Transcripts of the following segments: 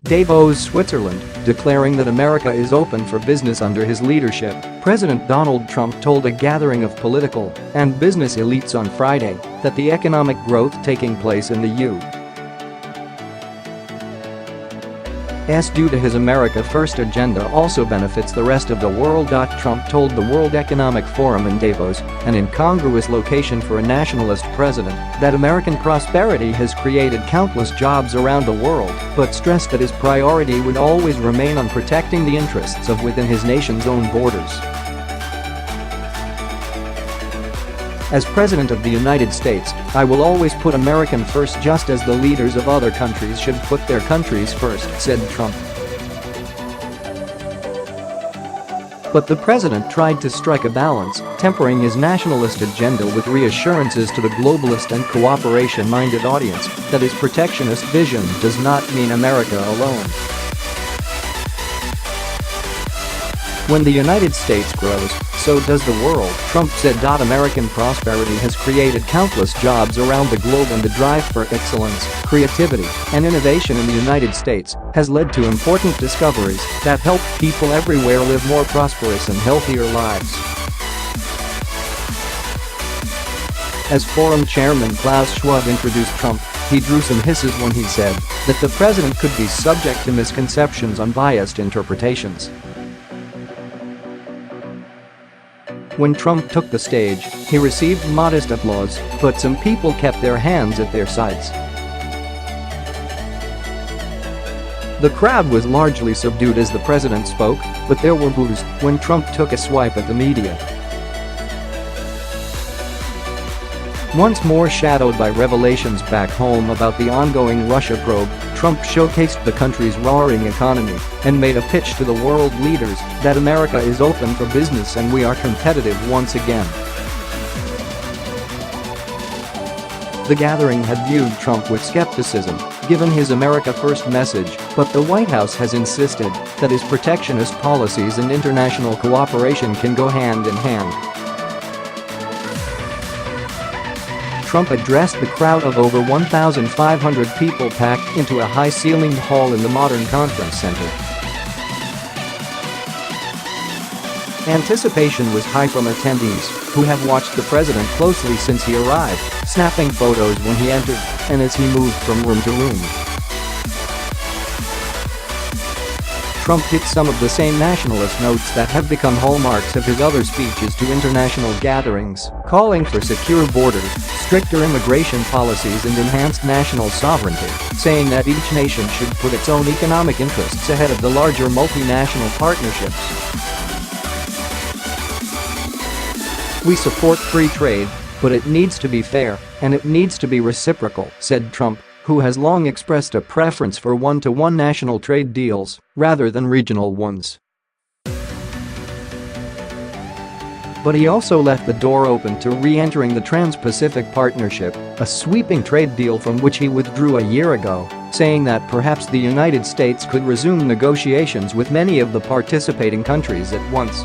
Davos, Switzerland, declaring that America is open for business under his leadership. President Donald Trump told a gathering of political and business elites on Friday that the economic growth taking place in the U.S.due to his America First agenda also benefits the rest of the world. Trump told the World Economic Forum in Davos, an incongruous location for a nationalist president, that American prosperity has created countless jobs around the world, but stressed that his priority would always remain on protecting the interests of within his nation's own borders. As President of the United States, I will always put American first just as the leaders of other countries should put their countries first, said Trump. But the president tried to strike a balance, tempering his nationalist agenda with reassurances to the globalist and cooperation-minded audience that his protectionist vision does not mean America alone. When the United States grows, so does the world, Trump said. American prosperity has created countless jobs around the globe, and the drive for excellence, creativity, and innovation in the United States has led to important discoveries that help people everywhere live more prosperous and healthier lives. As Forum Chairman Klaus Schwab introduced Trump, he drew some hisses when he said that the president could be subject to misconceptions on biased interpretations. When Trump took the stage, he received modest applause, but some people kept their hands at their sides. The crowd was largely subdued as the president spoke, but there were boos when Trump took a swipe at the media. Once more shadowed by revelations back home about the ongoing Russia probe, Trump showcased the country's roaring economy and made a pitch to the world leaders that America is open for business and we are competitive once again. The gathering had viewed Trump with skepticism, given his America First message, but the White House has insisted that his protectionist policies and international cooperation can go hand in hand. Trump addressed the crowd of over 1,500 people packed into a high-ceilinged hall in the modern conference center. Anticipation was high from attendees, who have watched the president closely since he arrived, snapping photos when he entered and as he moved from room to room. Trump hit some of the same nationalist notes that have become hallmarks of his other speeches to international gatherings, calling for secure borders, stricter immigration policies and enhanced national sovereignty, saying that each nation should put its own economic interests ahead of the larger multinational partnerships. We support free trade, but it needs to be fair, and it needs to be reciprocal, said Trump, who has long expressed a preference for one-to-one national trade deals rather than regional ones. But he also left the door open to re-entering the Trans-Pacific Partnership, a sweeping trade deal from which he withdrew a year ago, saying that perhaps the United States could resume negotiations with many of the participating countries at once.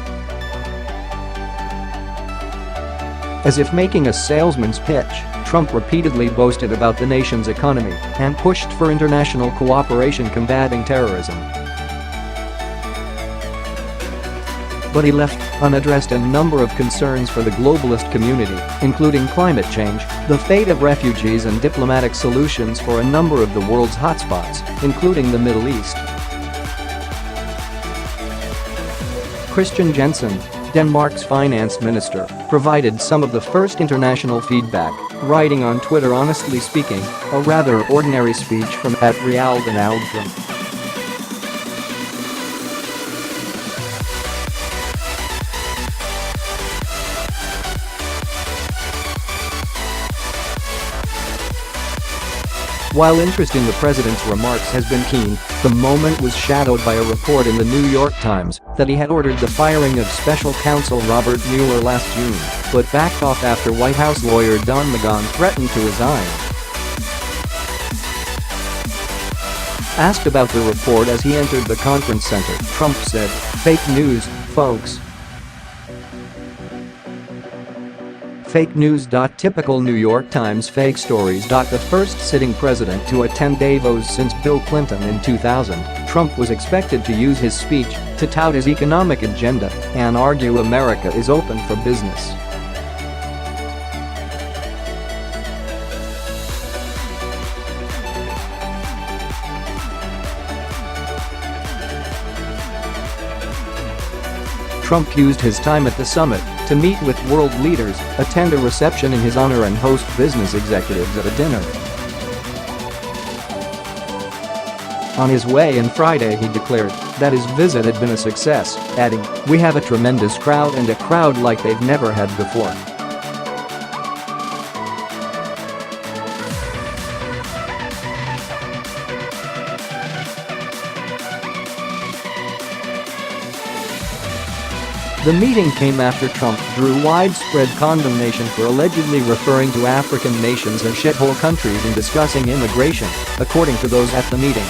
As if making a salesman's pitch, Trump repeatedly boasted about the nation's economy and pushed for international cooperation combating terrorism. But he left unaddressed a number of concerns for the globalist community, including climate change, the fate of refugees and diplomatic solutions for a number of the world's hotspots, including the Middle East. Christian Jensen, Denmark's finance minister, provided some of the first international feedback, writing on Twitter, "Honestly speaking, a rather ordinary speech from @realdanaldrum." While interest in the president's remarks has been keen, the moment was shadowed by a report in the New York Times that he had ordered the firing of special counsel Robert Mueller last June, but backed off after White House lawyer Don McGahn threatened to resign. Asked about the report as he entered the conference center, Trump said, "Fake news, folks. Fake news. Typical New York Times fake stories. The first sitting president to attend Davos since Bill Clinton in 2000, Trump was expected to use his speech to tout his economic agenda and argue America is open for business. Trump used his time at the summit to meet with world leaders, attend a reception in his honor and host business executives at a dinner. On his way in Friday, he declared that his visit had been a success, adding, "We have a tremendous crowd and a crowd like they've never had before." The meeting came after Trump drew widespread condemnation for allegedly referring to African nations as shithole countries in discussing immigration, according to those at the meeting.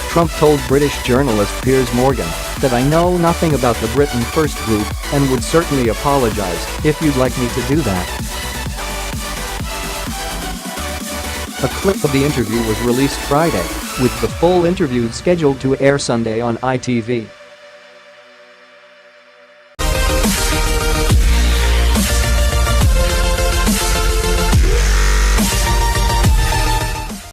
Trump told British journalist Piers Morgan that "I know nothing about the Britain First group and would certainly apologize if you'd like me to do that." A clip of the interview was released Friday, with the full interview scheduled to air Sunday on ITV.